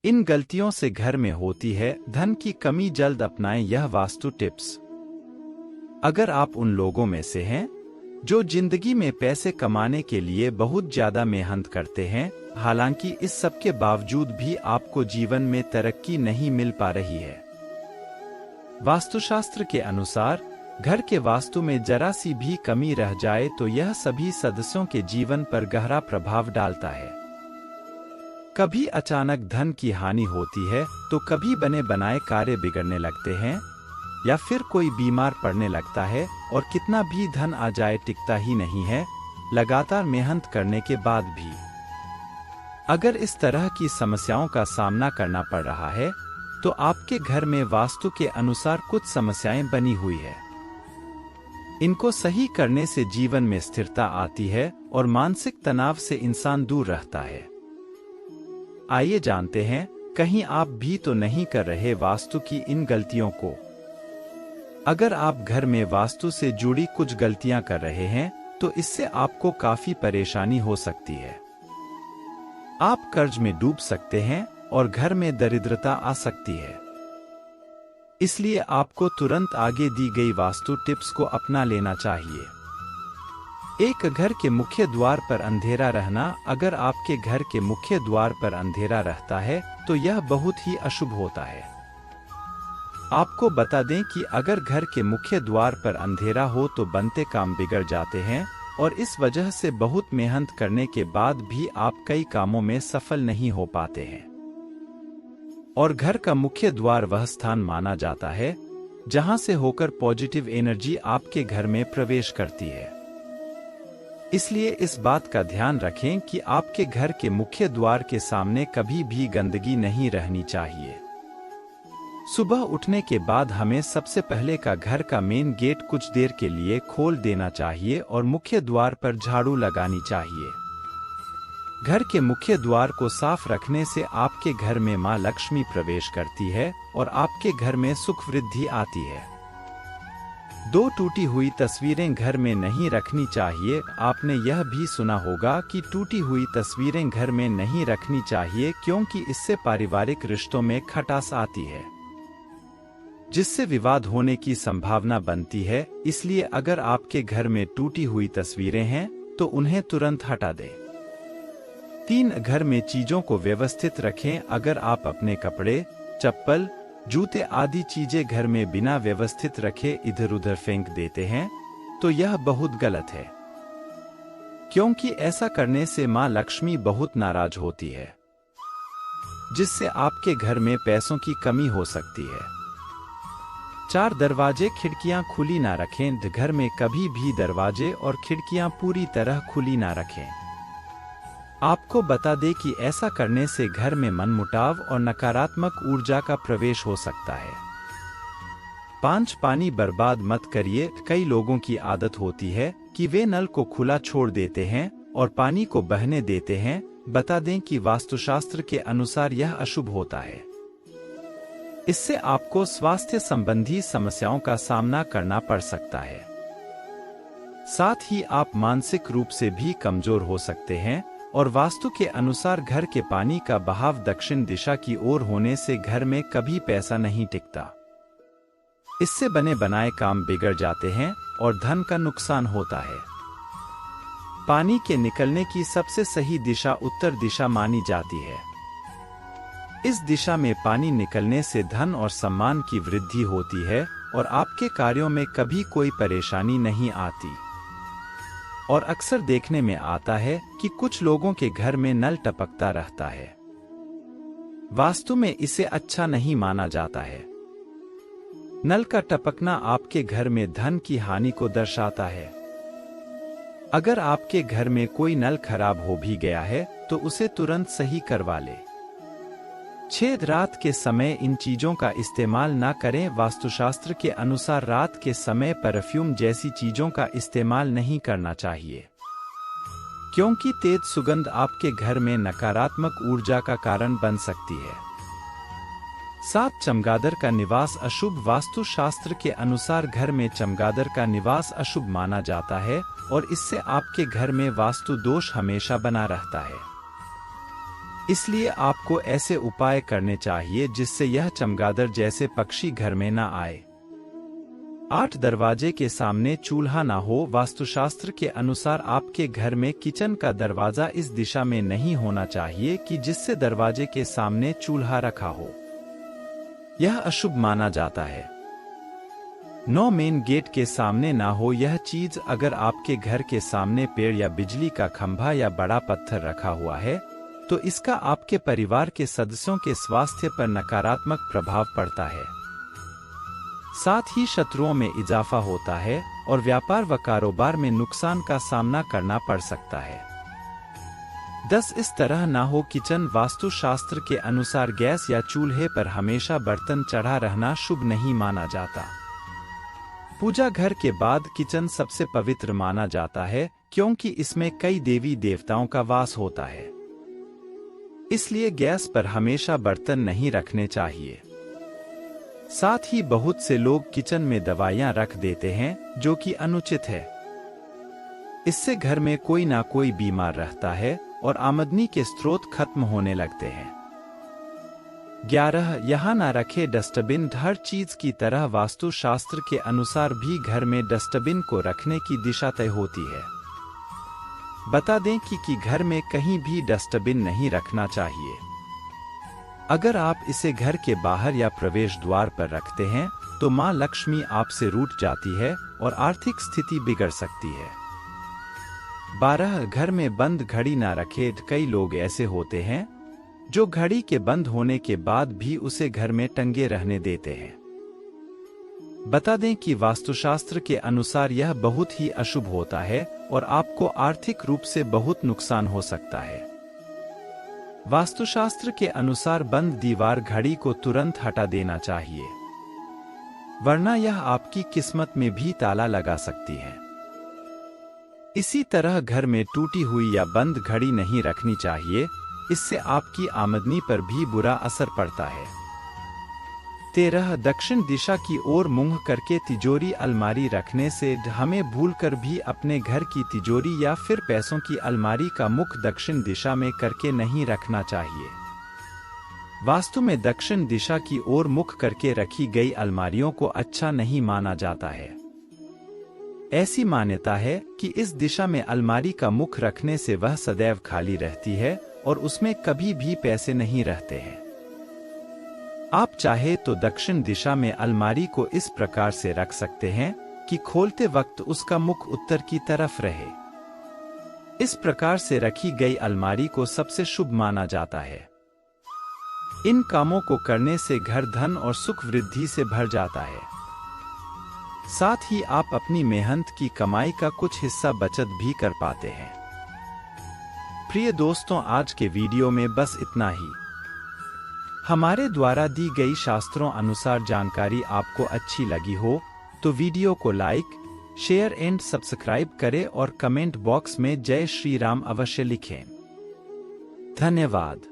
इन गलतियों से घर में होती है धन की कमी। जल्द अपनाएं यह वास्तु टिप्स। अगर आप उन लोगों में से हैं जो जिंदगी में पैसे कमाने के लिए बहुत ज्यादा मेहनत करते हैं, हालांकि इस सब के बावजूद भी आपको जीवन में तरक्की नहीं मिल पा रही है। वास्तुशास्त्र के अनुसार घर के वास्तु में जरा सी भी कमी रह जाए तो यह सभी सदस्यों के जीवन पर गहरा प्रभाव डालता है। कभी अचानक धन की हानि होती है, तो कभी बने बनाए कार्य बिगड़ने लगते हैं, या फिर कोई बीमार पड़ने लगता है और कितना भी धन आ जाए टिकता ही नहीं है, लगातार मेहनत करने के बाद भी। अगर इस तरह की समस्याओं का सामना करना पड़ रहा है, तो आपके घर में वास्तु के अनुसार कुछ समस्याएं बनी हुई है। इनको सही करने से जीवन में स्थिरता आती है और मानसिक तनाव से इंसान दूर रहता है। आइए जानते हैं, कहीं आप भी तो नहीं कर रहे वास्तु की इन गलतियों को। अगर आप घर में वास्तु से जुड़ी कुछ गलतियां कर रहे हैं, तो इससे आपको काफी परेशानी हो सकती है। आप कर्ज में डूब सकते हैं और घर में दरिद्रता आ सकती है। इसलिए आपको तुरंत आगे दी गई वास्तु टिप्स को अपना लेना चाहिए। एक घर के मुख्य द्वार पर अंधेरा रहना। अगर आपके घर के मुख्य द्वार पर अंधेरा रहता है, तो यह बहुत ही अशुभ होता है। आपको बता दें कि अगर घर के मुख्य द्वार पर अंधेरा हो तो बनते काम बिगड़ जाते हैं, और इस वजह से बहुत मेहनत करने के बाद भी आप कई कामों में सफल नहीं हो पाते हैं। और घर का मुख्य द्वार वह स्थान माना जाता है जहां से होकर पॉजिटिव एनर्जी आपके घर में प्रवेश करती है। इसलिए इस बात का ध्यान रखें कि आपके घर के मुख्य द्वार के सामने कभी भी गंदगी नहीं रहनी चाहिए। सुबह उठने के बाद हमें सबसे पहले घर का मेन गेट कुछ देर के लिए खोल देना चाहिए और मुख्य द्वार पर झाड़ू लगानी चाहिए। घर के मुख्य द्वार को साफ रखने से आपके घर में मां लक्ष्मी प्रवेश करती है और आपके घर में सुख वृद्धि आती है। दो टूटी हुई तस्वीरें घर में नहीं रखनी चाहिए। आपने यह भी सुना होगा कि टूटी हुई तस्वीरें घर में नहीं रखनी चाहिए, क्योंकि इससे पारिवारिक रिश्तों में खटास आती है, जिससे विवाद होने की संभावना बनती है। इसलिए अगर आपके घर में टूटी हुई तस्वीरें हैं, तो उन्हें तुरंत हटा दें। 3 घर में चीजों को व्यवस्थित रखें। अगर आप अपने कपड़े, चप्पल, जूते आदि चीजें घर में बिना व्यवस्थित रखे इधर उधर फेंक देते हैं, तो यह बहुत गलत है, क्योंकि ऐसा करने से मां लक्ष्मी बहुत नाराज होती है, जिससे आपके घर में पैसों की कमी हो सकती है। 4 दरवाजे खिड़कियां खुली ना रखें। घर में कभी भी दरवाजे और खिड़कियां पूरी तरह खुली ना रखें। आपको बता दें कि ऐसा करने से घर में मनमुटाव और नकारात्मक ऊर्जा का प्रवेश हो सकता है। 5 पानी बर्बाद मत करिए। कई लोगों की आदत होती है कि वे नल को खुला छोड़ देते हैं और पानी को बहने देते हैं। बता दें कि वास्तुशास्त्र के अनुसार यह अशुभ होता है। इससे आपको स्वास्थ्य संबंधी समस्याओं का सामना करना पड़ सकता है। साथ ही आप मानसिक रूप से भी कमजोर हो सकते हैं, और वास्तु के अनुसार घर के पानी का बहाव दक्षिण दिशा की ओर होने से घर में कभी पैसा नहीं टिकता। इससे बने बनाए काम बिगड़ जाते हैं और धन का नुकसान होता है। पानी के निकलने की सबसे सही दिशा उत्तर दिशा मानी जाती है। इस दिशा में पानी निकलने से धन और सम्मान की वृद्धि होती है और आपके कार्यों में कभी कोई परेशानी नहीं आती। और अक्सर देखने में आता है कि कुछ लोगों के घर में नल टपकता रहता है। वास्तु में इसे अच्छा नहीं माना जाता है। नल का टपकना आपके घर में धन की हानि को दर्शाता है। अगर आपके घर में कोई नल खराब हो भी गया है, तो उसे तुरंत सही करवा ले। छेद रात के समय इन चीजों का इस्तेमाल ना करें। वास्तुशास्त्र के अनुसार रात के समय परफ्यूम जैसी चीजों का इस्तेमाल नहीं करना चाहिए, क्योंकि तेज सुगंध आपके घर में नकारात्मक ऊर्जा का कारण बन सकती है। 7 चमगादड़ का निवास अशुभ। वास्तुशास्त्र के अनुसार घर में चमगादड़ का निवास अशुभ माना जाता है और इससे आपके घर में वास्तु दोष हमेशा बना रहता है। इसलिए आपको ऐसे उपाय करने चाहिए जिससे यह चमगादड़ जैसे पक्षी घर में ना आए। 8 दरवाजे के सामने चूल्हा ना हो। वास्तुशास्त्र के अनुसार आपके घर में किचन का दरवाजा इस दिशा में नहीं होना चाहिए कि जिससे दरवाजे के सामने चूल्हा रखा हो, यह अशुभ माना जाता है। 9 मेन गेट के सामने ना हो यह चीज। अगर आपके घर के सामने पेड़ या बिजली का खंभा या बड़ा पत्थर रखा हुआ है तो इसका आपके परिवार के सदस्यों के स्वास्थ्य पर नकारात्मक प्रभाव पड़ता है। साथ ही शत्रुओं में इजाफा होता है और व्यापार व कारोबार में नुकसान का सामना करना पड़ सकता है। 10 इस तरह ना हो किचन। वास्तुशास्त्र के अनुसार गैस या चूल्हे पर हमेशा बर्तन चढ़ा रहना शुभ नहीं माना जाता। पूजा घर के बाद किचन सबसे पवित्र माना जाता है क्योंकि इसमें कई देवी देवताओं का वास होता है। इसलिए गैस पर हमेशा बर्तन नहीं रखने चाहिए। साथ ही बहुत से लोग किचन में दवाइयां रख देते हैं जो कि अनुचित है। इससे घर में कोई ना कोई बीमार रहता है और आमदनी के स्रोत खत्म होने लगते हैं। 11 यहाँ ना रखे डस्टबिन। हर चीज की तरह वास्तुशास्त्र के अनुसार भी घर में डस्टबिन को रखने की दिशा तय होती है। बता दें कि घर में कहीं भी डस्टबिन नहीं रखना चाहिए। अगर आप इसे घर के बाहर या प्रवेश द्वार पर रखते हैं तो मां लक्ष्मी आपसे रूठ जाती है और आर्थिक स्थिति बिगड़ सकती है। 12 घर में बंद घड़ी ना रखे। कई लोग ऐसे होते हैं जो घड़ी के बंद होने के बाद भी उसे घर में टंगे रहने देते हैं। बता दें कि वास्तुशास्त्र के अनुसार यह बहुत ही अशुभ होता है और आपको आर्थिक रूप से बहुत नुकसान हो सकता है। वास्तुशास्त्र के अनुसार बंद दीवार घड़ी को तुरंत हटा देना चाहिए, वरना यह आपकी किस्मत में भी ताला लगा सकती है। इसी तरह घर में टूटी हुई या बंद घड़ी नहीं रखनी चाहिए, इससे आपकी आमदनी पर भी बुरा असर पड़ता है। 13 दक्षिण दिशा की ओर मुंह करके तिजोरी अलमारी रखने से हमें भूलकर भी अपने घर की तिजोरी या फिर पैसों की अलमारी का मुख दक्षिण दिशा में करके नहीं रखना चाहिए। वास्तु में दक्षिण दिशा की ओर मुख करके रखी गई अलमारियों को अच्छा नहीं माना जाता है। ऐसी मान्यता है कि इस दिशा में अलमारी का मुख रखने से वह सदैव खाली रहती है और उसमें कभी भी पैसे नहीं रहते हैं। आप चाहे तो दक्षिण दिशा में अलमारी को इस प्रकार से रख सकते हैं कि खोलते वक्त उसका मुख उत्तर की तरफ रहे। इस प्रकार से रखी गई अलमारी को सबसे शुभ माना जाता है। इन कामों को करने से घर धन और सुख वृद्धि से भर जाता है। साथ ही आप अपनी मेहनत की कमाई का कुछ हिस्सा बचत भी कर पाते हैं। प्रिय दोस्तों, आज के वीडियो में बस इतना ही। हमारे द्वारा दी गई शास्त्रों अनुसार जानकारी आपको अच्छी लगी हो तो वीडियो को लाइक, शेयर एंड सब्सक्राइब करें और कमेंट बॉक्स में जय श्री राम अवश्य लिखें। धन्यवाद।